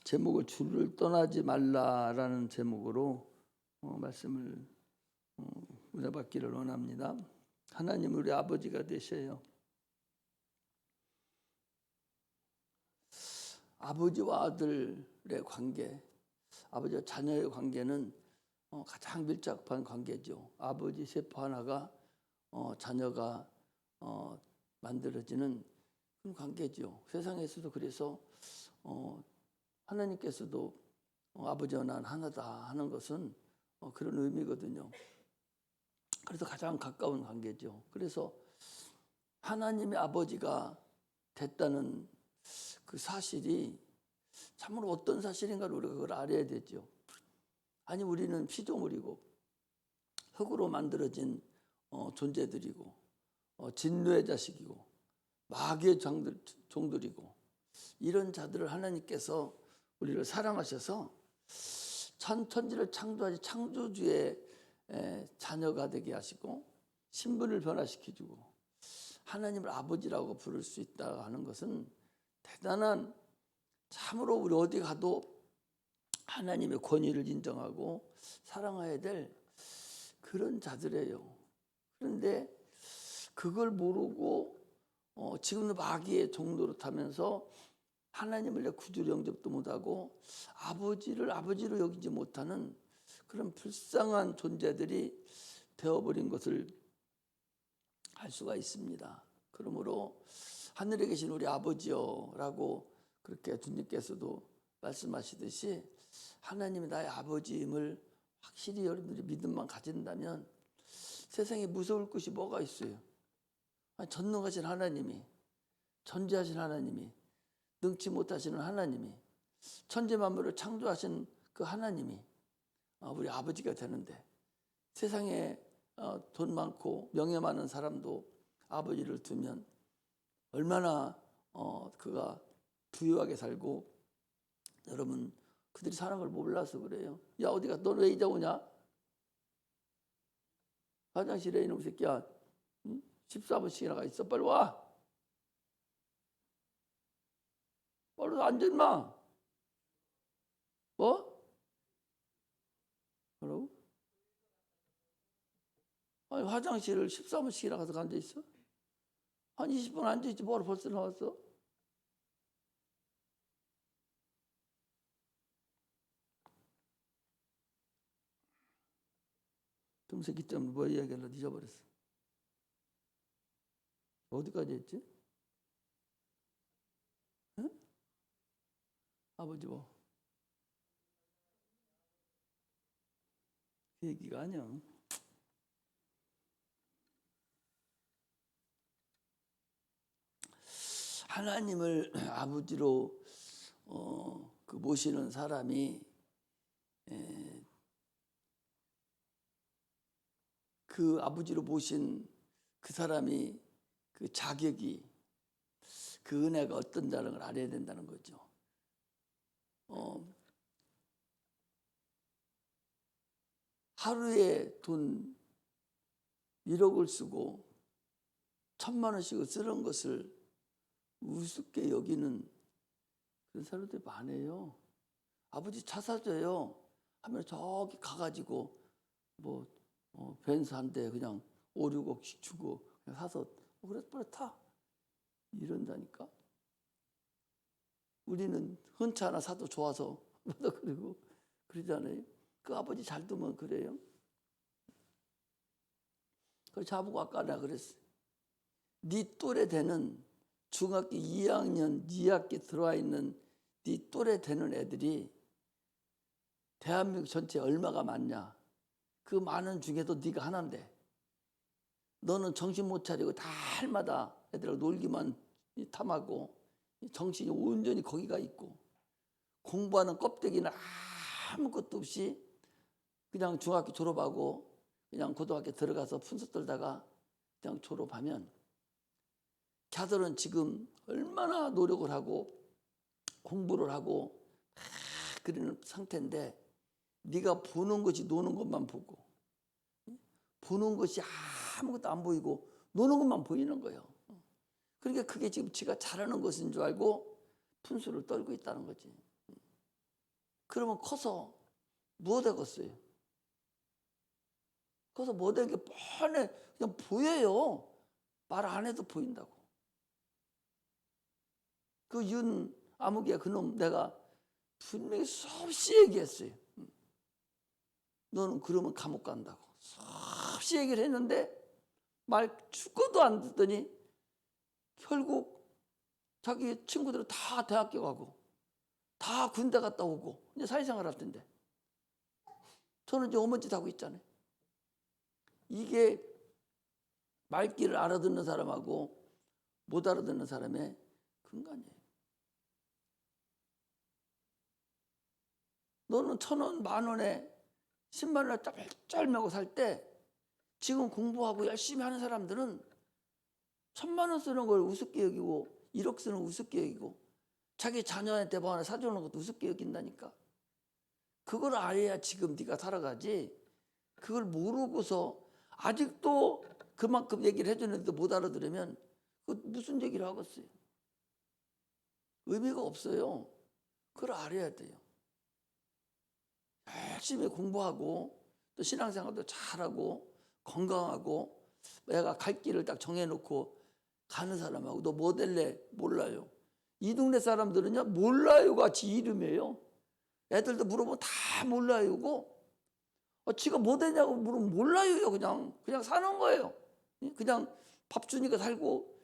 제목을 주를 떠나지 말라라는 제목으로 말씀을 은혜 받기를 원합니다. 하나님 우리 아버지가 되셔요. 아버지와 아들의 관계, 아버지와 자녀의 관계는 가장 밀접한 관계죠. 아버지 세포 하나가 자녀가 만들어지는 그런 관계죠. 세상에서도 그래서 하나님께서도 아버지와 난 하나다 하는 것은 그런 의미거든요. 그래서 가장 가까운 관계죠. 그래서 하나님의 아버지가 됐다는 그 사실이 참으로 어떤 사실인가를 우리가 그걸 알아야 되죠. 아니 우리는 피조물이고 흙으로 만들어진 존재들이고 진노의 자식이고 마귀의 종들이고 이런 자들을 하나님께서 우리를 사랑하셔서 천지를 창조하신 창조주의 자녀가 되게 하시고 신분을 변화시켜주고 하나님을 아버지라고 부를 수 있다 하는 것은 대단한, 참으로 우리 어디 가도 하나님의 권위를 인정하고 사랑해야 될 그런 자들이에요. 그런데 그걸 모르고 지금도 마귀의 종노릇 하면서 하나님을 구주로 영접도 못하고 아버지를 아버지로 여기지 못하는 그런 불쌍한 존재들이 되어버린 것을 알 수가 있습니다. 그러므로 하늘에 계신 우리 아버지여라고 그렇게 주님께서도 말씀하시듯이 하나님이 나의 아버지임을 확실히 여러분들이 믿음만 가진다면 세상에 무서울 것이 뭐가 있어요. 전능하신 하나님이, 전지하신 하나님이, 능치 못하시는 하나님이, 천지 만물을 창조하신 그 하나님이 우리 아버지가 되는데, 세상에 돈 많고 명예 많은 사람도 아버지를 두면 얼마나 그가 부유하게 살고, 여러분 그들이 사랑을 몰라서 그래요. 야 어디가, 넌 왜 이제 오냐? 화장실에 이놈 새끼야 14분씩이나 가 있어. 빨리 와. 빨리 앉아 임마. 뭐? 뭐라고? 아니 화장실을 14분씩이나 가서 앉아 있어? 한 20분 앉아 있지 뭐하러 벌써 나왔어? 그 새끼 때문에 뭐 이야기하려고 잊어버렸어. 어디까지 했지? 응? 아버지 뭐? 그 얘기가 아니야. 하나님을 아버지로 그 모시는 사람이 그 아버지로 모신 그 사람이 그 자격이, 그 은혜가 어떤다는 걸 알아야 된다는 거죠. 하루에 돈 1억을 쓰고 1,000만 원씩을 쓰는 것을 우습게 여기는 그런 사람들이 많아요. 아버지 차 사줘요 하면 저기 가가지고 뭐 벤츠 한 대 그냥 5, 6억씩 주고 그냥 사서 그래 빨리 타 이런다니까. 우리는 헌차 하나 사도 좋아서 그리고 그러잖아요. 그 아버지 잘 두면 그래요. 그래서 자보고 아까 내가 그랬어. 네 또래 되는 중학교 2학년 2학기 들어와 있는 네 또래 되는 애들이 대한민국 전체에 얼마가 많냐. 그 많은 중에도 네가 하나인데 너는 정신 못 차리고 달마다 애들하고 놀기만 탐하고 정신이 온전히 거기가 있고 공부하는 껍데기는 아무것도 없이 그냥 중학교 졸업하고 그냥 고등학교 들어가서 푼수 떨다가 그냥 졸업하면 걔들은 지금 얼마나 노력을 하고 공부를 하고 그러는 상태인데 네가 보는 것이 노는 것만 보고 보는 것이 아무것도 안 보이고 노는 것만 보이는 거예요. 그러니까 그게 지금 지가 잘하는 것인 줄 알고 푼수를 떨고 있다는 거지. 그러면 커서 뭐 되겠어요? 커서 뭐 되는 게 뻔해. 그냥 보여요. 말 안 해도 보인다고. 그 윤 아무개 그놈 내가 분명히 수없이 얘기했어요. 너는 그러면 감옥 간다고. 수없이 얘기를 했는데 말 죽어도 안 듣더니 결국 자기 친구들은 다 대학교 가고 다 군대 갔다 오고 이제 사회생활 할 텐데 저는 이제 어머니 하고 있잖아요. 이게 말귀를 알아듣는 사람하고 못 알아듣는 사람의 근간이에요. 너는 1,000원, 10,000원에 10만 원을 짤짤매고 살 때 지금 공부하고 열심히 하는 사람들은 1,000만 원 쓰는 걸 우습게 여기고 1억 쓰는 걸 우습게 여기고 자기 자녀한테 뭐 하나 사주는 것도 우습게 여긴다니까. 그걸 알아야 지금 네가 살아가지. 그걸 모르고서 아직도 그만큼 얘기를 해주는데도 못 알아들으면 그 무슨 얘기를 하겠어요? 의미가 없어요. 그걸 알아야 돼요. 열심히 공부하고 또 신앙생활도 잘하고 건강하고 내가 갈 길을 딱 정해놓고 가는 사람하고 너 뭐 될래? 몰라요. 이 동네 사람들은요 몰라요가 지 이름이에요. 애들도 물어보면 다 몰라요고 지가 뭐 되냐고 물으면 몰라요요. 그냥 사는 거예요. 그냥 밥 주니까 살고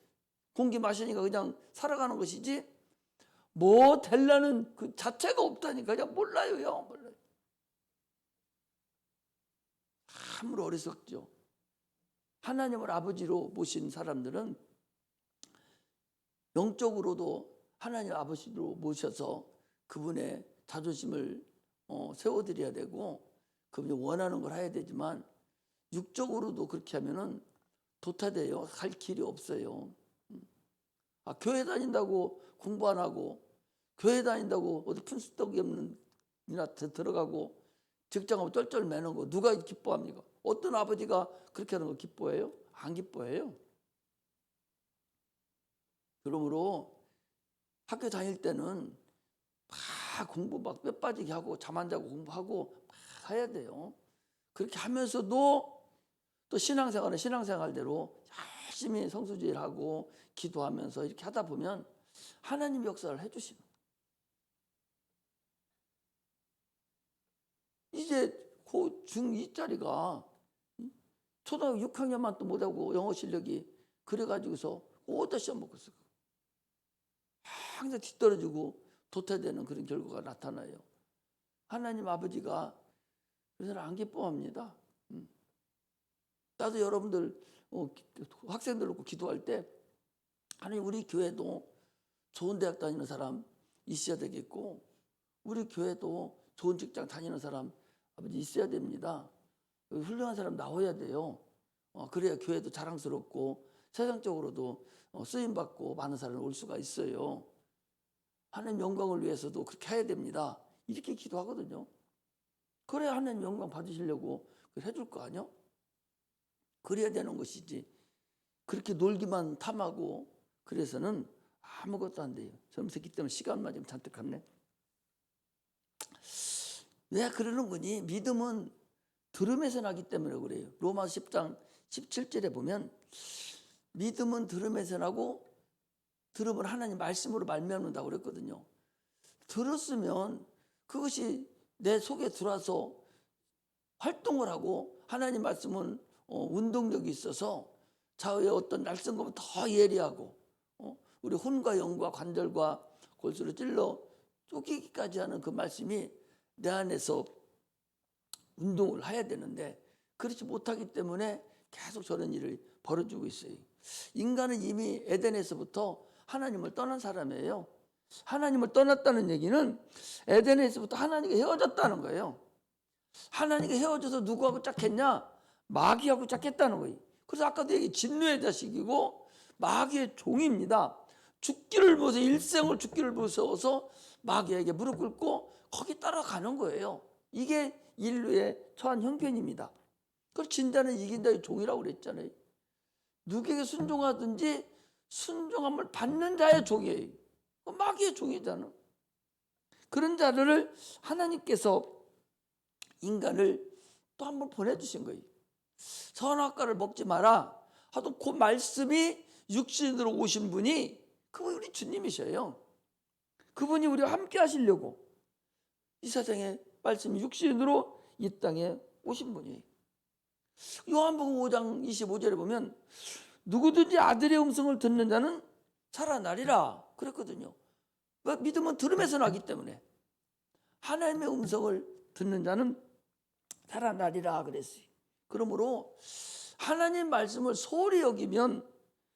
공기 마시니까 그냥 살아가는 것이지 뭐 되려는 그 자체가 없다니까. 그냥 몰라요요. 몰라요. 참으로 어리석죠. 하나님을 아버지로 모신 사람들은 영적으로도 하나님 아버지로 모셔서 그분의 자존심을 세워드려야 되고 그분이 원하는 걸 해야 되지만 육적으로도 그렇게 하면은 도태돼요. 갈 길이 없어요. 교회 다닌다고 공부 안 하고 교회 다닌다고 어디 푼수떡이 없는 이나 들어가고 직장하고 쩔쩔 매는 거 누가 기뻐합니까? 어떤 아버지가 그렇게 하는 거 기뻐해요? 안 기뻐해요. 그러므로 학교 다닐 때는 막 공부 막 뼈 빠지게 하고 잠 안 자고 공부하고 막 해야 돼요. 그렇게 하면서도 또 신앙생활은 신앙생활대로 열심히 성수주의를 하고 기도하면서 이렇게 하다 보면 하나님 역사를 해주시는 이제 그 중2짜리가 초등학교 6학년만 또 못하고 영어 실력이 그래가지고서 어디다 시험 먹었어. 항상 뒤떨어지고 도태되는 그런 결과가 나타나요. 하나님 아버지가 그래서 안 기뻐합니다. 나도 여러분들 학생들 놓고 기도할 때 하나님 우리 교회도 좋은 대학 다니는 사람 있어야 되겠고 우리 교회도 좋은 직장 다니는 사람 아버지 있어야 됩니다. 훌륭한 사람 나와야 돼요. 그래야 교회도 자랑스럽고 세상적으로도 쓰임받고 많은 사람이 올 수가 있어요. 하나님 영광을 위해서도 그렇게 해야 됩니다. 이렇게 기도하거든요. 그래야 하나님 영광 받으시려고 해줄 거 아니요? 그래야 되는 것이지. 그렇게 놀기만 탐하고 그래서는 아무것도 안 돼요. 젊은이기 때문에 시간만 좀 잔뜩 갔네. 왜 그러는 거니? 믿음은 들음에서 나기 때문에 그래요. 로마서 10장 17절에 보면 믿음은 들음에서 나고 들음은 하나님 말씀으로 말미암는다고 그랬거든요. 들었으면 그것이 내 속에 들어와서 활동을 하고 하나님 말씀은 운동력이 있어서 좌우의 어떤 날쌘 것보다 더 예리하고 우리 혼과 영과 관절과 골수를 찔러 쪼개기까지 하는 그 말씀이 내 안에서 운동을 해야 되는데 그렇지 못하기 때문에 계속 저런 일을 벌어지고 있어요. 인간은 이미 에덴에서부터 하나님을 떠난 사람이에요. 하나님을 떠났다는 얘기는 에덴에서부터 하나님과 헤어졌다는 거예요. 하나님과 헤어져서 누구하고 짝했냐? 마귀하고 짝했다는 거예요. 그래서 아까도 얘기 진노의 자식이고 마귀의 종입니다. 죽기를 무서워서 일생을 죽기를 무서워서 마귀에게 무릎 꿇고 거기 따라가는 거예요. 이게 인류의 처한 형편입니다. 그걸 진다는 이긴다의 종이라고 그랬잖아요. 누구에게 순종하든지 순종함을 받는 자의 종이에요. 마귀의 종이잖아. 그런 자들을 하나님께서 인간을 또 한 번 보내주신 거예요. 선악과를 먹지 마라 하도 그 말씀이 육신으로 오신 분이 그분이 우리 주님이셔요. 그분이 우리와 함께 하시려고 이 세상에 말씀이 육신으로 이 땅에 오신 분이에요. 요한복음 5장 25절에 보면 누구든지 아들의 음성을 듣는 자는 살아나리라 그랬거든요. 믿음은 들음에서 나기 때문에 하나님의 음성을 듣는 자는 살아나리라 그랬어요. 그러므로 하나님 말씀을 소홀히 여기면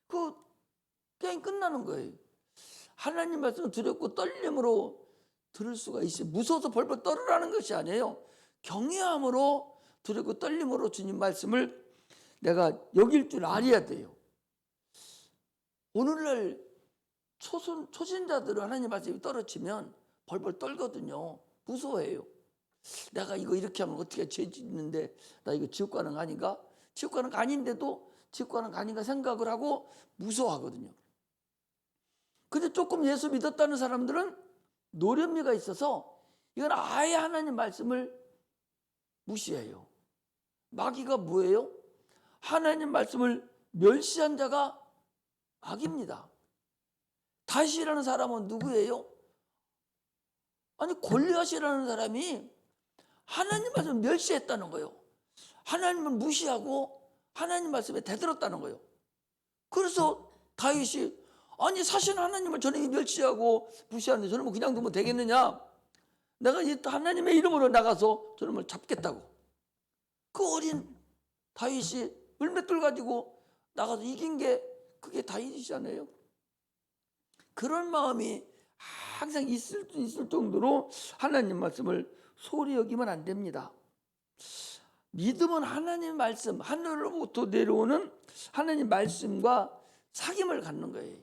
그 게임 끝나는 거예요. 하나님 말씀을 두렵고 떨림으로 들을 수가 있어요. 무서워서 벌벌 떨으라는 것이 아니에요. 경외함으로 두렵고 떨림으로 주님 말씀을 내가 여길 줄 알아야 돼요. 오늘날 초신자들은 하나님 말씀이 떨어지면 벌벌 떨거든요. 무서워해요. 내가 이거 이렇게 하면 어떻게 죄 짓는데 나 이거 지옥 가는 거 아닌가? 지옥 가는 거 아닌데도 지옥 가는 거 아닌가 생각을 하고 무서워하거든요. 근데 조금 예수 믿었다는 사람들은 노련미가 있어서 이건 아예 하나님 말씀을 무시해요. 마귀가 뭐예요? 하나님 말씀을 멸시한 자가 마귀입니다. 다윗이라는 사람은 누구예요? 아니 골리앗이라는 사람이 하나님 말씀을 멸시했다는 거예요. 하나님을 무시하고 하나님 말씀에 대들었다는 거예요. 그래서 다윗이 아니 사실 하나님을 저놈이 멸시하고 무시하는데 저놈을 그냥 두면 되겠느냐? 내가 하나님의 이름으로 나가서 저놈을 잡겠다고. 그 어린 다윗이 물맷돌 가지고 나가서 이긴 게 그게 다윗이잖아요. 그런 마음이 항상 있을 정도로 하나님 말씀을 소홀히 여기면 안 됩니다. 믿음은 하나님 말씀, 하늘로부터 내려오는 하나님 말씀과 사귐을 갖는 거예요.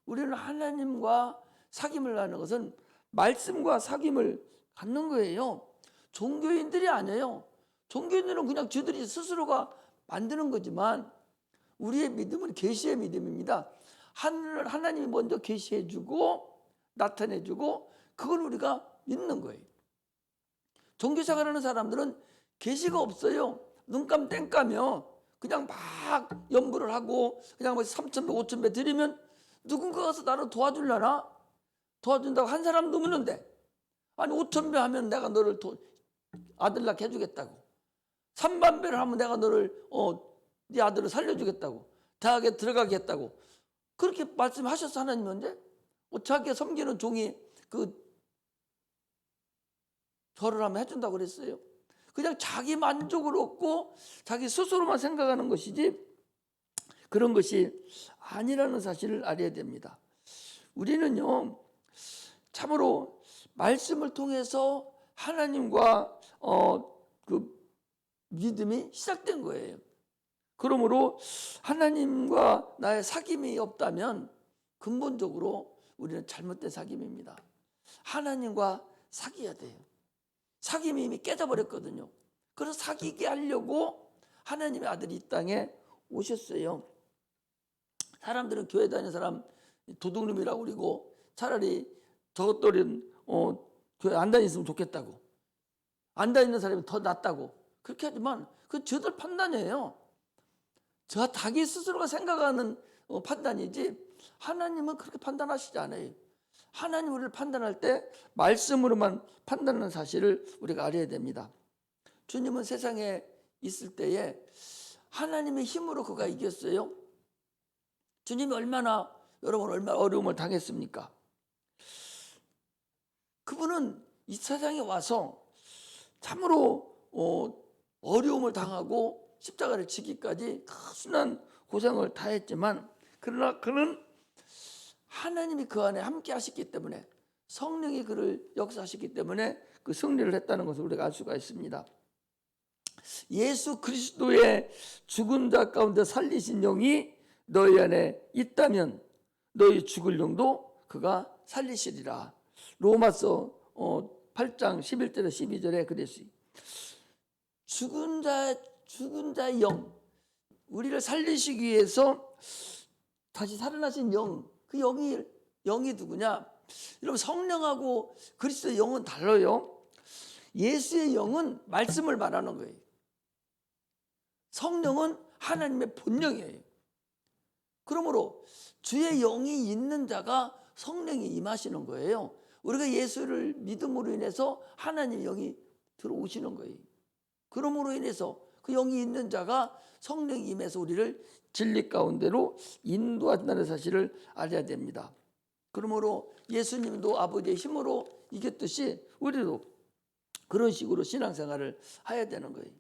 우리는 하나님과 사귐을 갖는 것은 말씀과 사귐을 갖는 거예요. 종교인들이 아니에요. 종교인들은 그냥 저들이 스스로가 만드는 거지만 우리의 믿음은 계시의 믿음입니다. 하나님이 먼저 계시해주고 나타내주고 그걸 우리가 믿는 거예요. 종교생활하는 사람들은 계시가 없어요. 눈감 땡까며 그냥 막 연부를 하고 그냥 3,000배 5,000배 드리면 누군가 가서 나를 도와주려나? 도와준다고 한 사람 넘는데 아니 5,000배 하면 내가 너를 아들 낳게 해주겠다고 3만 배를 하면 내가 너를 네 아들을 살려주겠다고 대학에 들어가게 했다고 그렇게 말씀하셨어 하나님 언제? 자기가 섬기는 종이 절을 하면 해준다고 그랬어요. 그냥 자기 만족을 얻고 자기 스스로만 생각하는 것이지 그런 것이 아니라는 사실을 알아야 됩니다. 우리는요 참으로 말씀을 통해서 하나님과 그 믿음이 시작된 거예요. 그러므로 하나님과 나의 사귐이 없다면 근본적으로 우리는 잘못된 사귐입니다. 하나님과 사귀어야 돼요. 사귐이 이미 깨져버렸거든요. 그래서 사귀게 하려고 하나님의 아들이 이 땅에 오셨어요. 사람들은 교회 다니는 사람 도둑놈이라고 그러고 차라리 저것들은 교회 안 다녔으면 좋겠다고 안 다니는 사람이 더 낫다고 그렇게 하지만 그 저들 판단이에요. 저 자기 스스로가 생각하는 판단이지 하나님은 그렇게 판단하시지 않아요. 하나님 우리를 판단할 때 말씀으로만 판단하는 사실을 우리가 알아야 됩니다. 주님은 세상에 있을 때에 하나님의 힘으로 그가 이겼어요. 주님이 얼마나 어려움을 당했습니까? 그분은 이 세상에 와서 참으로 어려움을 당하고 십자가를 지기까지 순한 고생을 다했지만 그러나 그는 하나님이 그 안에 함께 하셨기 때문에 성령이 그를 역사하셨기 때문에 그 승리를 했다는 것을 우리가 알 수가 있습니다. 예수 그리스도의 죽은 자 가운데 살리신 영이 너희 안에 있다면 너희 죽을 영도 그가 살리시리라. 로마서 8장 11절에 12절에 그랬어요. 죽은 자의 영, 우리를 살리시기 위해서 다시 살아나신 영, 그 영이 누구냐? 여러분, 성령하고 그리스도의 영은 달라요. 예수의 영은 말씀을 말하는 거예요. 성령은 하나님의 본령이에요. 그러므로 주의 영이 있는 자가 성령이 임하시는 거예요. 우리가 예수를 믿음으로 인해서 하나님의 영이 들어오시는 거예요. 그러므로 인해서 그 영이 있는 자가 성령이 임해서 우리를 진리 가운데로 인도한다는 사실을 알아야 됩니다. 그러므로 예수님도 아버지의 힘으로 이겼듯이 우리도 그런 식으로 신앙생활을 해야 되는 거예요.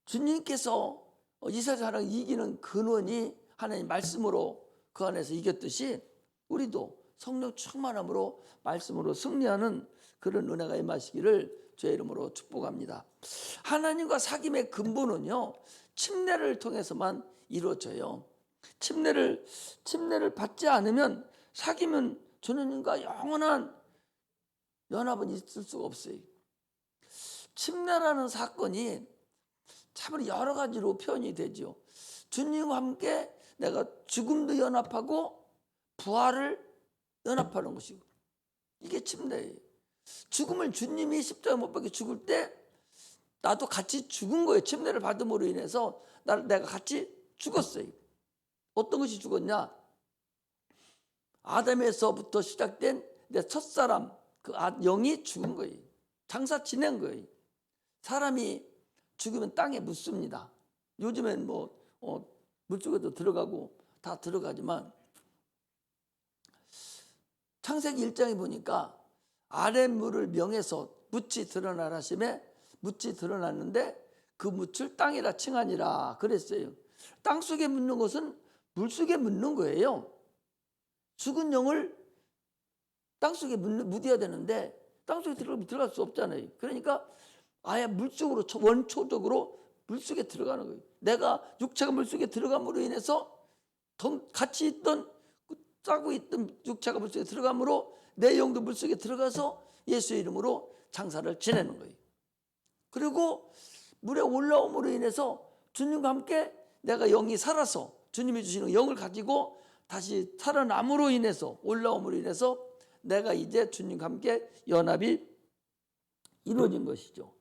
주님께서 이스라엘 사람을 이기는 근원이 하나님 말씀으로 그 안에서 이겼듯이 우리도 성령 충만함으로 말씀으로 승리하는 그런 은혜가 임하시기를 주의 이름으로 축복합니다. 하나님과 사귐의 근본은요, 침례를 통해서만 이루어져요. 침례를 받지 않으면 사귐은 주님과 영원한 연합은 있을 수가 없어요. 침례라는 사건이 참 여러 가지로 표현이 되죠. 주님과 함께 내가 죽음도 연합하고 부활을 연합하는 것이고, 이게 침례예요. 죽음을 주님이 십자가 못 박혀 죽을 때 나도 같이 죽은 거예요. 침례를 받음으로 인해서 내가 같이 죽었어요. 어떤 것이 죽었냐? 아담에서부터 시작된 내 첫사람, 그 영이 죽은 거예요. 장사 지낸 거예요. 사람이 죽으면 땅에 묻습니다. 요즘엔 물속에도 들어가고 다 들어가지만, 창세기 1장에 보니까 아랫물을 명해서 묻이 드러나라 하심에 묻이 드러났는데 그 묻을 땅이라 칭하니라 그랬어요. 땅속에 묻는 것은 물속에 묻는 거예요. 죽은 영을 땅속에 묻어야 되는데 땅속에 들어갈 수 없잖아요. 그러니까 아예 물속으로 원초적으로 물속에 들어가는 거예요. 내가 육체가 물속에 들어감으로 인해서 같이 있던 짜고 있던 육체가 물속에 들어감으로 내 영도 물속에 들어가서 예수의 이름으로 장사를 지내는 거예요. 그리고 물에 올라옴으로 인해서 주님과 함께 내가 영이 살아서 주님이 주시는 영을 가지고 다시 살아남으로 인해서 올라옴으로 인해서 내가 이제 주님과 함께 연합이 이루어진 것이죠.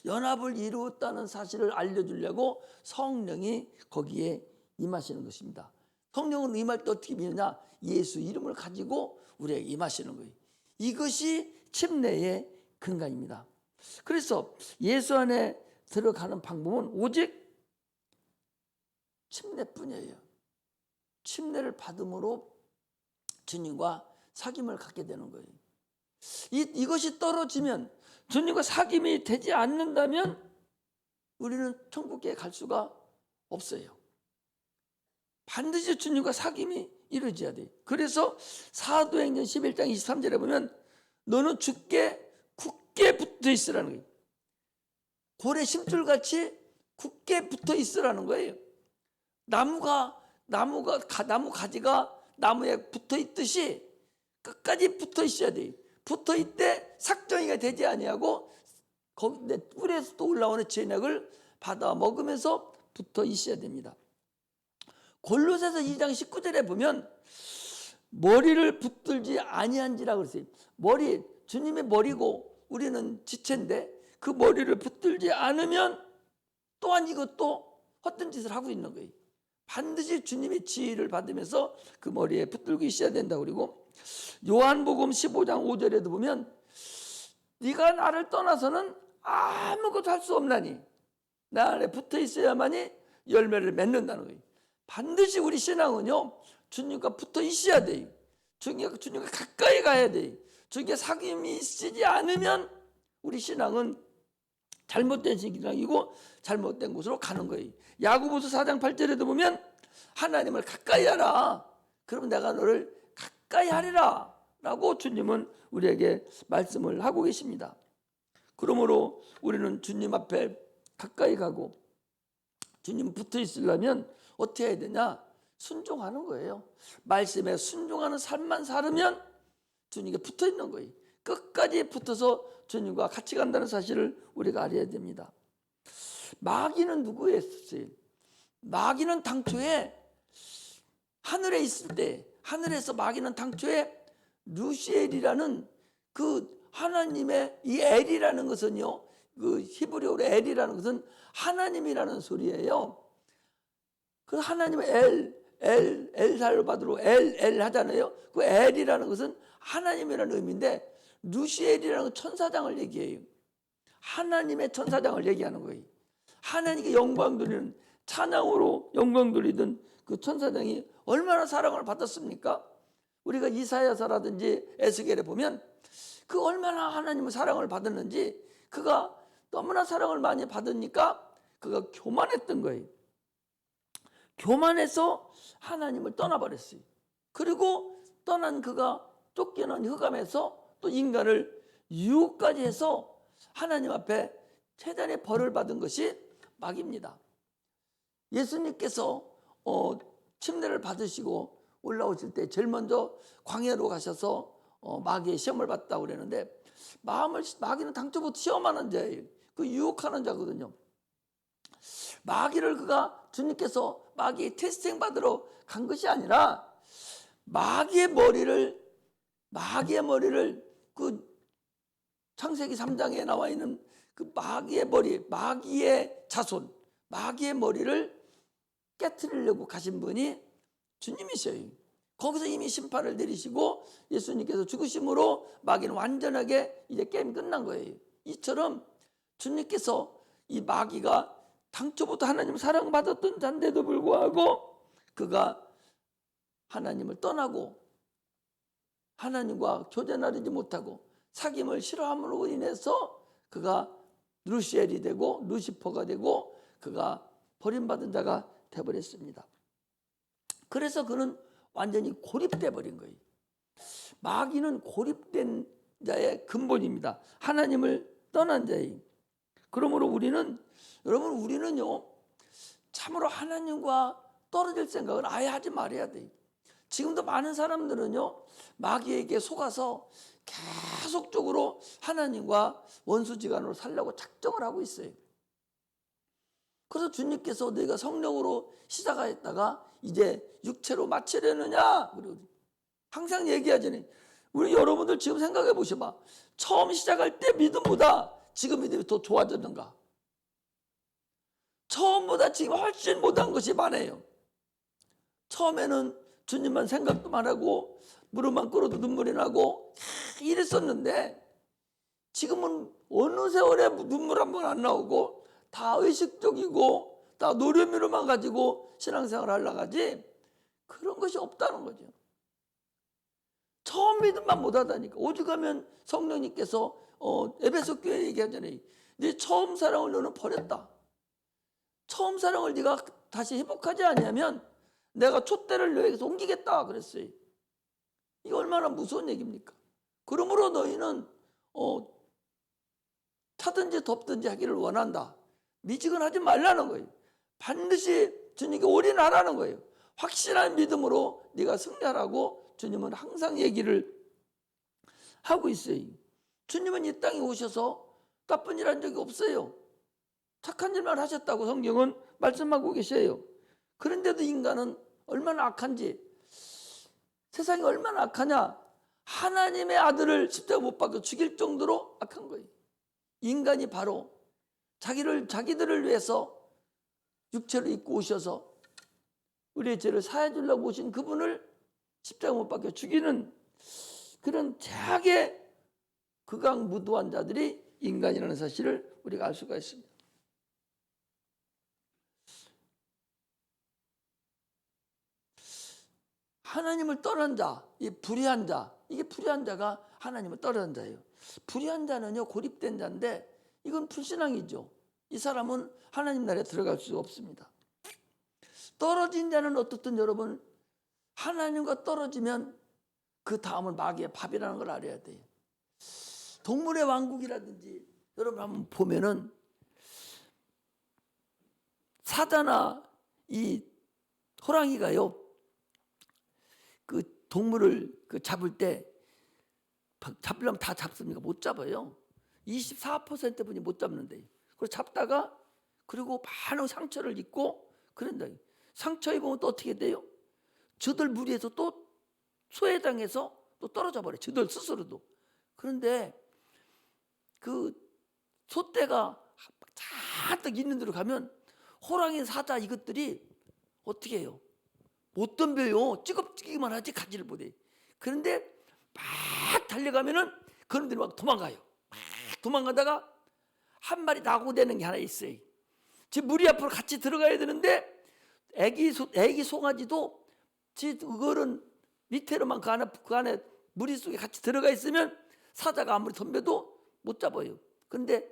연합을 이루었다는 사실을 알려주려고 성령이 거기에 임하시는 것입니다. 성령은 임할 때 어떻게 임하냐? 예수 이름을 가지고 우리에게 임하시는 거예요. 이것이 침례의 근간입니다. 그래서 예수 안에 들어가는 방법은 오직 침례뿐이에요. 침례를 받음으로 주님과 사귐을 갖게 되는 거예요. 이것이 떨어지면, 주님과 사귐이 되지 않는다면 우리는 천국에 갈 수가 없어요. 반드시 주님과 사귐이 이루어져야 돼요. 그래서 사도행전 11장 23절에 보면 너는 주께 굳게 붙어 있으라는 거예요. 고래 심줄같이 굳게 붙어 있으라는 거예요. 나무 가지가 나무에 붙어 있듯이 끝까지 붙어 있어야 돼요. 붙어 있대 삭정이가 되지 아니하고 거기 내 뿔에서 또 올라오는 진액을 받아 먹으면서 붙어 있어야 됩니다. 골로새서 2장 19절에 보면 머리를 붙들지 아니한지라 그랬어요. 머리, 주님의 머리고 우리는 지체인데 그 머리를 붙들지 않으면 또한 이것도 헛된 짓을 하고 있는 거예요. 반드시 주님의 지휘를 받으면서 그 머리에 붙들고 있어야 된다. 그리고 요한복음 15장 5절에도 보면 네가 나를 떠나서는 아무것도 할 수 없나니 나 안에 붙어 있어야만이 열매를 맺는다는 거예요. 반드시 우리 신앙은요, 주님과 붙어 있어야 돼요. 주님과 가까이 가야 돼요. 주님과 사귐이 있지 않으면 우리 신앙은 잘못된 신앙이고 잘못된 곳으로 가는 거예요. 야고보서 4장 8절에도 보면 하나님을 가까이 하라. 그러면 내가 너를 가까이 하리라 라고 주님은 우리에게 말씀을 하고 계십니다. 그러므로 우리는 주님 앞에 가까이 가고 주님 붙어 있으려면 어떻게 해야 되냐? 순종하는 거예요. 말씀에 순종하는 삶만 살으면 주님께 붙어 있는 거예요. 끝까지 붙어서 주님과 같이 간다는 사실을 우리가 알아야 됩니다. 마귀는 누구였어요? 마귀는 당초에 하늘에 있을 때, 하늘에서 마귀는 당초에 루시엘이라는 그 하나님의 이 엘이라는 것은요, 그 히브리어로 엘이라는 것은 하나님이라는 소리예요. 그 하나님의 엘 살바드로 엘 하잖아요. 그 엘이라는 것은 하나님이라는 의미인데, 루시엘이라는 건 천사장을 얘기해요. 하나님의 천사장을 얘기하는 거예요. 하나님께 영광 돌리는, 찬양으로 영광 돌리던 그 천사장이 얼마나 사랑을 받았습니까? 우리가 이사야서라든지 에스겔에 보면 그 얼마나 하나님의 사랑을 받았는지, 그가 너무나 사랑을 많이 받으니까 그가 교만했던 거예요. 교만해서 하나님을 떠나버렸어요. 그리고 떠난 그가 쫓겨난 흑암에서 또 인간을 유혹까지 해서 하나님 앞에 최단의 벌을 받은 것이 마귀입니다. 예수님께서 침례를 받으시고 올라오실 때 제일 먼저 광야로 가셔서 마귀의 시험을 받았다고 그랬는데, 마귀는 당초부터 시험하는 자예요. 그 유혹하는 자거든요. 마귀를 주님께서 마귀의 테스팅 받으러 간 것이 아니라 마귀의 머리를 그 창세기 3장에 나와 있는 그 마귀의 머리, 마귀의 자손, 마귀의 머리를 깨트리려고 가신 분이 주님이셔요. 거기서 이미 심판을 내리시고 예수님께서 죽으심으로 마귀는 완전하게 이제 게임 끝난 거예요. 이처럼 주님께서 이 마귀가 당초부터 하나님 사랑받았던 자인데도 불구하고 그가 하나님을 떠나고 하나님과 교제 나누지 못하고 사귐을 싫어함으로 인해서 그가 루시엘이 되고 루시퍼가 되고 그가 버림받은 자가 되어버렸습니다. 그래서 그는 완전히 고립돼 버린 거예요. 마귀는 고립된 자의 근본입니다. 하나님을 떠난 자예요. 그러므로 우리는요, 참으로 하나님과 떨어질 생각을 아예 하지 말아야 돼요. 지금도 많은 사람들은요, 마귀에게 속아서 계속적으로 하나님과 원수지간으로 살려고 작정을 하고 있어요. 그래서 주님께서 너희가 성령으로 시작하였다가 이제 육체로 마치려느냐, 그리고 항상 얘기하잖아요. 우리 여러분들 지금 생각해 보셔봐. 처음 시작할 때 믿음보다 지금 믿음이 더 좋아졌는가? 처음보다 지금 훨씬 못한 것이 많아요. 처음에는 주님만 생각도만 하고 무릎만 꿇어도 눈물이 나고 이랬었는데, 지금은 어느 세월에 눈물 한 번 안 나오고 다 의식적이고 다 노려미로만 가지고 신앙생활을 하려고 하지 그런 것이 없다는 거죠. 처음 믿음만 못하다니까. 오죽하면 성령님께서 에베소 교회 얘기하잖아요. 네 처음 사랑을 너는 버렸다. 처음 사랑을 네가 다시 회복하지 않으면 내가 촛대를 너에게서 옮기겠다 그랬어요. 이게 얼마나 무서운 얘기입니까? 그러므로 너희는 타든지 덮든지 하기를 원한다. 미지근하지 말라는 거예요. 반드시 주님께 올인하라는 거예요. 확실한 믿음으로 네가 승리하라고 주님은 항상 얘기를 하고 있어요. 주님은 이 땅에 오셔서 나쁜 일 한 적이 없어요. 착한 일만 하셨다고 성경은 말씀하고 계셔요. 그런데도 인간은 얼마나 악한지, 세상이 얼마나 악하냐, 하나님의 아들을 십자가 못 박혀 죽일 정도로 악한 거예요. 인간이 바로 자기들을 위해서 육체를 입고 오셔서 우리의 죄를 사해 주려고 오신 그분을 십자가 못 박혀 죽이는 그런 죄악의 극악무도한 자들이 인간이라는 사실을 우리가 알 수가 있습니다. 하나님을 떠난 자, 이 불의한 자, 이게 불의한 자가 하나님을 떠난 자예요. 불의한 자는요, 고립된 자인데 이건 불신앙이죠. 이 사람은 하나님 나라에 들어갈 수 없습니다. 떨어진 자는 어떻든 여러분, 하나님과 떨어지면 그 다음은 마귀의 밥이라는 걸 알아야 돼요. 동물의 왕국이라든지 여러분 한번 보면은 사자나 이 호랑이가요, 그 동물을 잡을 때 잡으려면 다 잡습니까? 못 잡아요. 24% 분이 못 잡는데, 그걸 잡다가 그리고 많은 상처를 입고 그런다. 상처 입으면 또 어떻게 돼요? 저들 무리에서 또 소외당해서 또 떨어져 버려. 저들 스스로도. 그런데 그 소떼가 잔뜩 있는 데로 가면 호랑이, 사자 이것들이 어떻게 해요? 못 덤벼요. 찌겁찌기만 하지 가지를 못해. 그런데 막 달려가면은 그놈들이 막 도망가요. 막 도망가다가 한 마리 낙오되는 게 하나 있어요. 지금 무리 앞으로 같이 들어가야 되는데 애기 송아지도 지 어른 밑에로만 그 안에 무리 속에 같이 들어가 있으면 사자가 아무리 덤벼도 못 잡아요. 그런데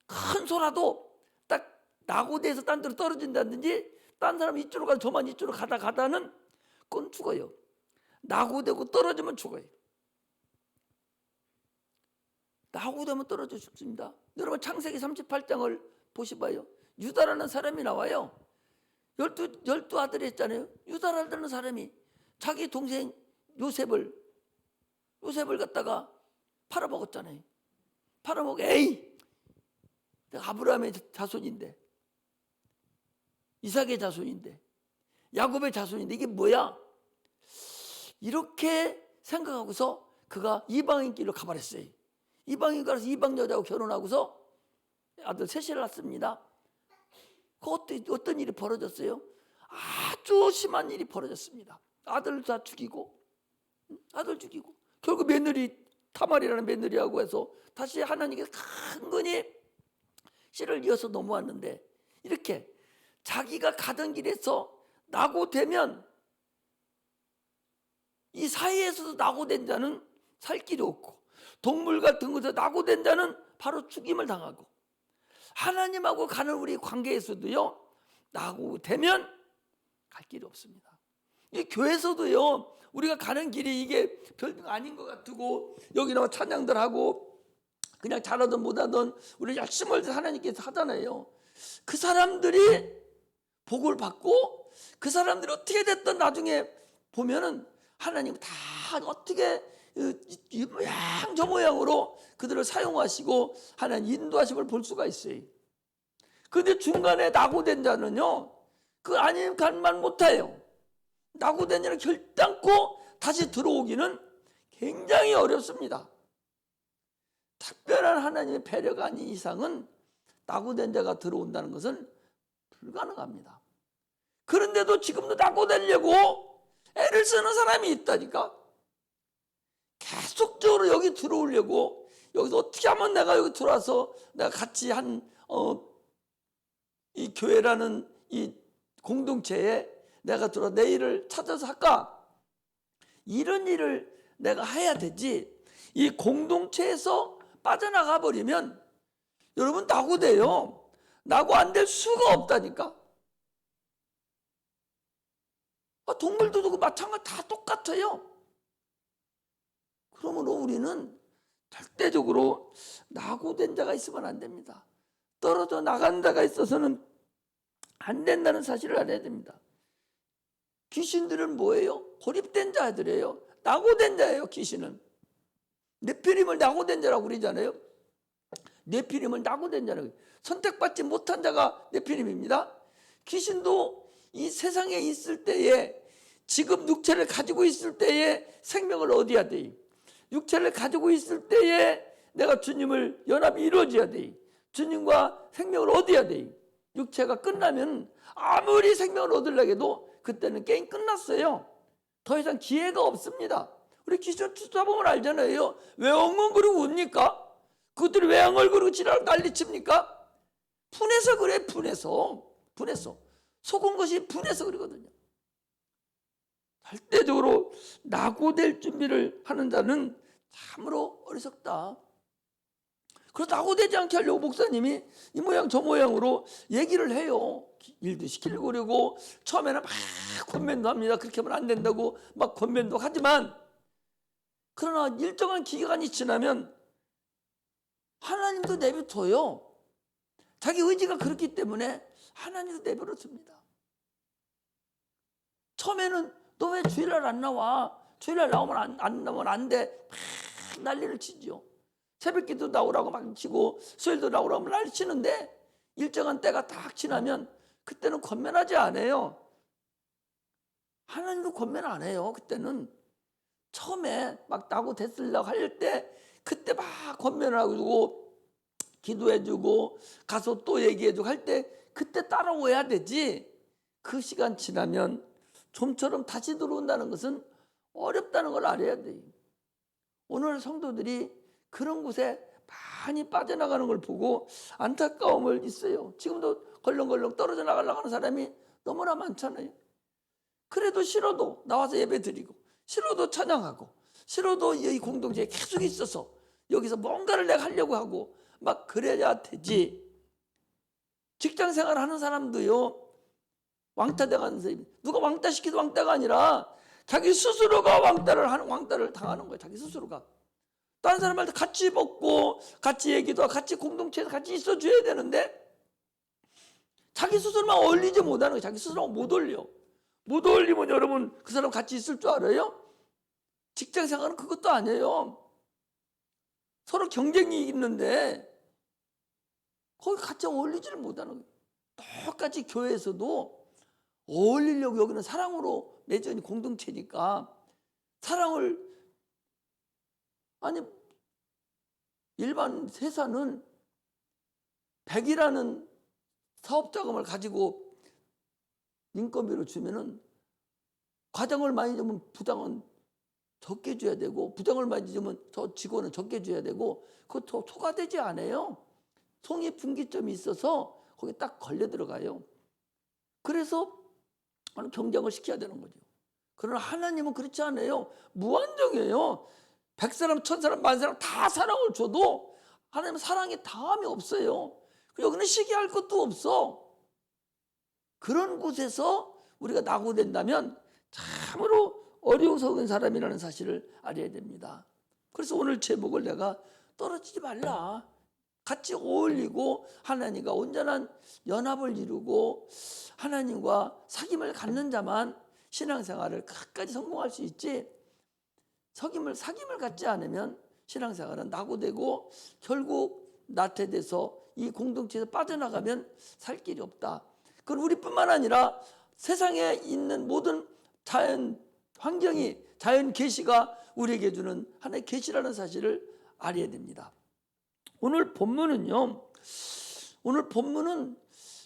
큰 소라도 딱 낙오돼서 딴 데로 떨어진다든지 딴 사람 이쪽으로 가서 저만 이쪽으로 가다는 그건 죽어요. 낙오되고 떨어지면 죽어요. 낙오되면 떨어져 죽습니다. 여러분 창세기 38장을 보시봐요. 유다라는 사람이 나와요. 열두 아들이 했잖아요. 유다라는 사람이 자기 동생 요셉을 갖다가 팔아먹었잖아요. 팔아먹어. 에이, 내가 아브라함의 자손인데, 이삭의 자손인데, 야곱의 자손인데 이게 뭐야? 이렇게 생각하고서 그가 이방인 길로 가버렸어요. 이방인 가서 이방 여자하고 결혼하고서 아들 셋을 낳습니다. 그 어떤 일이 벌어졌어요? 아주 심한 일이 벌어졌습니다. 아들 다 죽이고, 결국 며느리 타말이라는 며느리하고 해서 다시 하나님께서 강건히 씨를 이어서 넘어왔는데, 이렇게 자기가 가던 길에서 낙오되면 이 사이에서도 낙오된 자는 살 길이 없고, 동물 같은 곳에서 낙오된 자는 바로 죽임을 당하고, 하나님하고 가는 우리 관계에서도요, 낙오되면 갈 길이 없습니다. 이 교회에서도요, 우리가 가는 길이 이게 별거 아닌 것 같고, 여기 나와 찬양들 하고 그냥 잘하든 못하든 우리 열심히 하나님께서 하잖아요. 그 사람들이 복을 받고 그 사람들이 어떻게 됐든 나중에 보면은 하나님 다 어떻게 이 모양 저 모양으로 그들을 사용하시고 하나님 인도하심을 볼 수가 있어요. 그런데 중간에 낙오된 자는요, 그 아님 간만 못해요. 낙오된 자는 결단코 다시 들어오기는 굉장히 어렵습니다. 특별한 하나님의 배려가 아닌 이상은 낙오된 자가 들어온다는 것은 불가능합니다. 그런데도 지금도 낙오되려고 애를 쓰는 사람이 있다니까. 계속적으로 여기 들어오려고, 여기서 어떻게 하면 내가 여기 들어와서 내가 같이 이 교회라는 이 공동체에 내가 들어 내 일을 찾아서 할까? 이런 일을 내가 해야 되지. 이 공동체에서 빠져나가 버리면 여러분 낙오돼요. 낙오 안 될 수가 없다니까. 동물들도 마찬가지 다 똑같아요. 그러므로 우리는 절대적으로 낙오된 자가 있으면 안 됩니다. 떨어져 나간 자가 있어서는 안 된다는 사실을 알아야 됩니다. 귀신들은 뭐예요? 고립된 자들이에요. 낙오된 자예요. 귀신은 네피림을 낙오된 자라고 그러잖아요. 네피림을 낙오된 자라고, 선택받지 못한 자가 네피림입니다. 귀신도 이 세상에 있을 때에, 지금 육체를 가지고 있을 때에 생명을 얻어야 돼. 육체를 가지고 있을 때에 내가 주님을 연합이 이루어져야 돼. 주님과 생명을 얻어야 돼. 육체가 끝나면 아무리 생명을 얻으려고 해도 그때는 게임 끝났어요. 더 이상 기회가 없습니다. 우리 귀신 투자보면 알잖아요. 왜 엉엉거리고 웃니까? 그들이 왜 엉엉거리고 지랄 난리칩니까? 분해서 그래. 분해서 속은 것이 분해서 그러거든요. 절대적으로 낙오될 준비를 하는 자는 참으로 어리석다. 그래서 낙오되지 않게 하려고 목사님이 이 모양 저 모양으로 얘기를 해요. 일도 시키려고 그러고 처음에는 막 권면도 합니다. 그렇게 하면 안 된다고 막 권면도 하지만, 그러나 일정한 기간이 지나면 하나님도 내버려둬요. 자기 의지가 그렇기 때문에 하나님도 내버려둡니다. 처음에는 너 왜 주일날 안 나와? 주일날 나오면 안 나오면 안 돼. 막 난리를 치죠. 새벽기도 나오라고 막 치고 수요일도 나오라고 난리 치는데, 일정한 때가 딱 지나면 그때는 권면하지 않아요. 하나님도 권면 안 해요. 그때는 처음에 막 나고 됐으려고 할 때 그때 막 권면을 하고 기도해주고 가서 또 얘기해주고 할 때 그때 따라오야 되지. 그 시간 지나면 좀처럼 다시 들어온다는 것은 어렵다는 걸 알아야 돼. 오늘 성도들이 그런 곳에 많이 빠져나가는 걸 보고 안타까움을 있어요. 지금도 걸렁걸렁 떨어져 나가려고 하는 사람이 너무나 많잖아요. 그래도 싫어도 나와서 예배 드리고 싫어도 찬양하고 싫어도 이 공동체에 계속 있어서 여기서 뭔가를 내가 하려고 하고 막 그래야 되지. 직장생활 하는 사람도요, 왕따 돼가는 사람이, 누가 왕따 시키도 왕따가 아니라 자기 스스로가 왕따를 당하는 거예요. 자기 스스로가. 다른 사람한테 같이 먹고 같이 얘기도 하고 같이 공동체에서 같이 있어줘야 되는데 자기 스스로만 어울리지 못하는 거예요. 자기 스스로만 못 어울려. 못 어울리면 여러분 그 사람 같이 있을 줄 알아요? 직장생활은 그것도 아니에요. 서로 경쟁이 있는데 거기 같이 어울리지를 못하는 거예요. 똑같이 교회에서도 어울리려고 여기는 사랑으로 맺은 공동체니까 사랑을, 아니 일반 회사는 100이라는 사업자금을 가지고 인건비를 주면은 과장을 많이 주면 부장은 적게 줘야 되고 부장을 많이 주면 저 직원은 적게 줘야 되고 그거 초과되지 않아요. 성의 분기점이 있어서 거기 딱 걸려 들어가요. 그래서 경쟁을 시켜야 되는 거죠. 그러나 하나님은 그렇지 않아요. 무한정이에요. 100사람, 1000사람, 10,000사람 다 사랑을 줘도 하나님은 사랑에 다함이 없어요. 여기는 시기할 것도 없어. 그런 곳에서 우리가 낙오된다면 참으로 어리석은 사람이라는 사실을 알아야 됩니다. 그래서 오늘 제목을 내가 떨어지지 말라. 같이 어울리고 하나님과 온전한 연합을 이루고 하나님과 사귐을 갖는 자만 신앙생활을 끝까지 성공할 수 있지, 사귐을 갖지 않으면 신앙생활은 낙오되고 결국 나태돼서 이 공동체에서 빠져나가면 살 길이 없다. 그럼 우리뿐만 아니라 세상에 있는 모든 자연 환경이, 자연 계시가 우리에게 주는 하나의 계시라는 사실을 알아야 됩니다. 오늘 본문은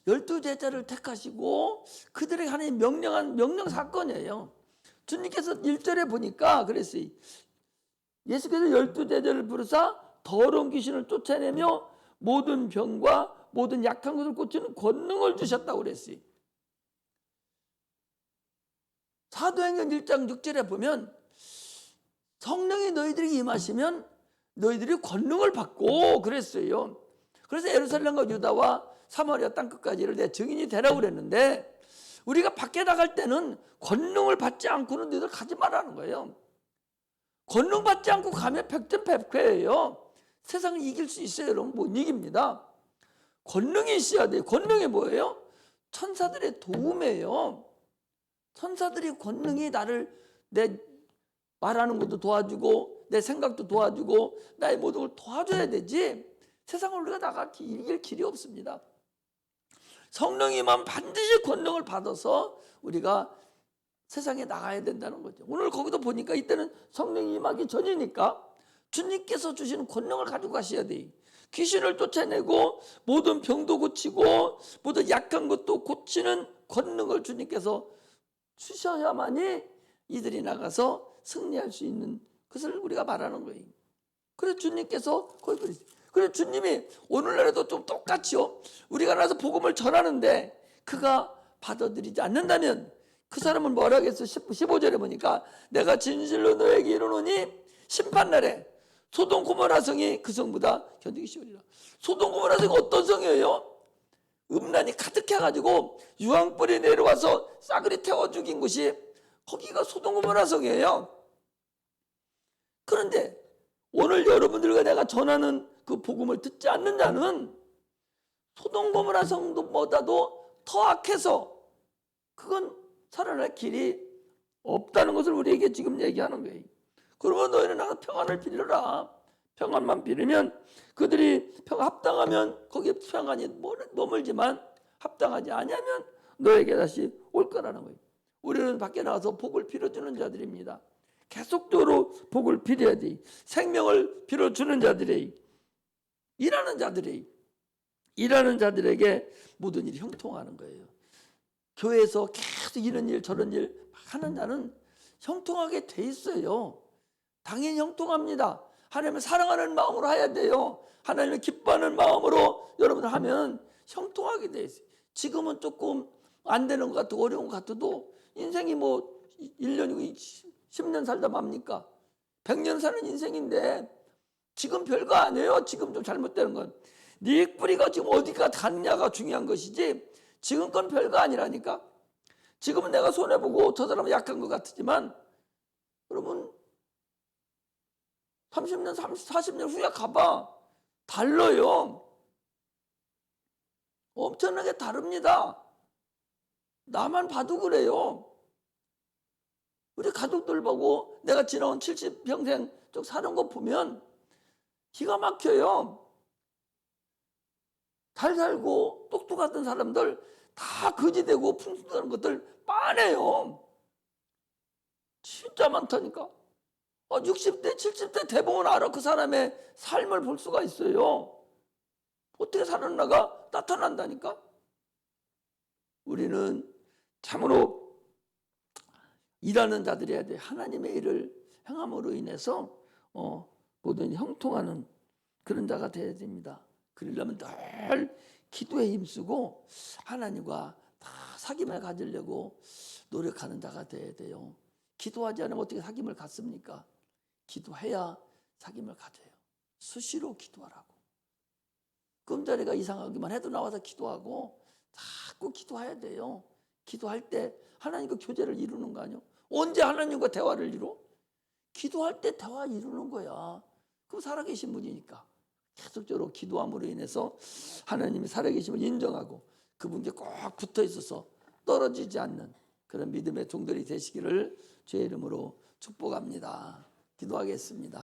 12제자를 택하시고 그들에게 하나님 명령한 명령 사건이에요. 주님께서 1절에 보니까 그랬어요. 예수께서 12제자를 부르사 더러운 귀신을 쫓아내며 모든 병과 모든 약한 것을 고치는 권능을 주셨다고 그랬어요. 사도행전 1장 6절에 보면 성령이 너희들에게 임하시면 너희들이 권능을 받고 그랬어요. 그래서 예루살렘과 유다와 사마리아 땅끝까지를 내 증인이 되라고 그랬는데 우리가 밖에 나갈 때는 권능을 받지 않고는 너희들 가지 말라는 거예요. 권능 받지 않고 가면 백전백패예요. 세상을 이길 수 있어요, 여러분? 못 이깁니다. 권능이 있어야 돼요. 권능이 뭐예요? 천사들의 도움이에요. 천사들이 권능이 나를 내 말하는 것도 도와주고 내 생각도 도와주고 나의 모든 걸 도와줘야 되지 세상을 우리가 이길 길이 없습니다. 성령이만 반드시 권능을 받아서 우리가 세상에 나가야 된다는 거죠. 오늘 거기도 보니까 이때는 성령이 임하기 전이니까 주님께서 주시는 권능을 가지고 가셔야 돼. 귀신을 쫓아내고 모든 병도 고치고 모든 약한 것도 고치는 권능을 주님께서 주셔야만이 이들이 나가서 승리할 수 있는 것을 우리가 말하는 거예요. 그래서 주님께서 거기 그랬어요. 그래서 주님이 오늘날에도 좀 똑같이요. 우리가 나서 복음을 전하는데 그가 받아들이지 않는다면 그 사람은 뭐라 하겠어? 15절에 보니까 내가 진실로 너에게 이르노니 심판날에 소돔 고모라 성이 그 성보다 견디기 쉬우리라. 소돔 고모라 성이 어떤 성이에요? 음란이 가득해가지고 유황불이 내려와서 싸그리 태워 죽인 곳이 거기가 소돔 고모라 성이에요. 그런데 오늘 여러분들과 내가 전하는 그 복음을 듣지 않는 자는 소돔 고모라 성보다도 더 악해서 그건 살아날 길이 없다는 것을 우리에게 지금 얘기하는 거예요. 그러면 너희는 나가 평안을 빌려라. 평안만 빌으면 그들이 합당하면 거기에 평안이 머물지만 합당하지 아니하면 너에게 다시 올 거라는 거예요. 우리는 밖에 나가서 복을 빌어주는 자들입니다. 계속적으로 복을 빌어야 돼. 생명을 빌어주는 자들의, 일하는 자들에게 모든 일이 형통하는 거예요. 교회에서 계속 이런 일 저런 일 하는 자는 형통하게 돼 있어요. 당연히 형통합니다. 하나님을 사랑하는 마음으로 해야 돼요. 하나님을 기뻐하는 마음으로 여러분들 하면 형통하게 돼 있어요. 지금은 조금 안 되는 것 같고 어려운 것 같아도 인생이 뭐 1년이고 10년 살다 맙니까? 100년 사는 인생인데 지금 별거 아니에요. 지금 좀 잘못되는 건. 네 뿌리가 지금 어디가 닿느냐가 중요한 것이지 지금 건 별거 아니라니까. 지금은 내가 손해보고 저 사람은 약한 것 같지만 여러분 30년, 40년 후에 가봐. 달라요. 엄청나게 다릅니다. 나만 봐도 그래요. 우리 가족들 보고 내가 지나온 70평생 쭉 사는 거 보면 기가 막혀요. 잘 살고 똑똑했던 사람들 다 거지되고 풍수하는 것들 많아요. 진짜 많다니까. 60대, 70대 대부분 알아. 그 사람의 삶을 볼 수가 있어요. 어떻게 살았나가 나타난다니까. 우리는 참으로 일하는 자들이 해야 돼. 하나님의 일을 행함으로 인해서 모든 형통하는 그런 자가 되어야 됩니다. 그러려면 늘 기도에 힘쓰고 하나님과 다 사귐을 가지려고 노력하는 자가 되어야 돼요. 기도하지 않으면 어떻게 사귐을 갖습니까? 기도해야 사귐을 가져요. 수시로 기도하라고. 금자리가 이상하기만 해도 나와서 기도하고 자꾸 기도해야 돼요. 기도할 때 하나님과 교제를 이루는 거 아니에요? 언제 하나님과 대화를 이루? 기도할 때 대화 이루는 거야. 그럼 살아계신 분이니까. 계속적으로 기도함으로 인해서 하나님이 살아계심을 인정하고 그분께 꼭 붙어 있어서 떨어지지 않는 그런 믿음의 종들이 되시기를 주의 이름으로 축복합니다. 기도하겠습니다.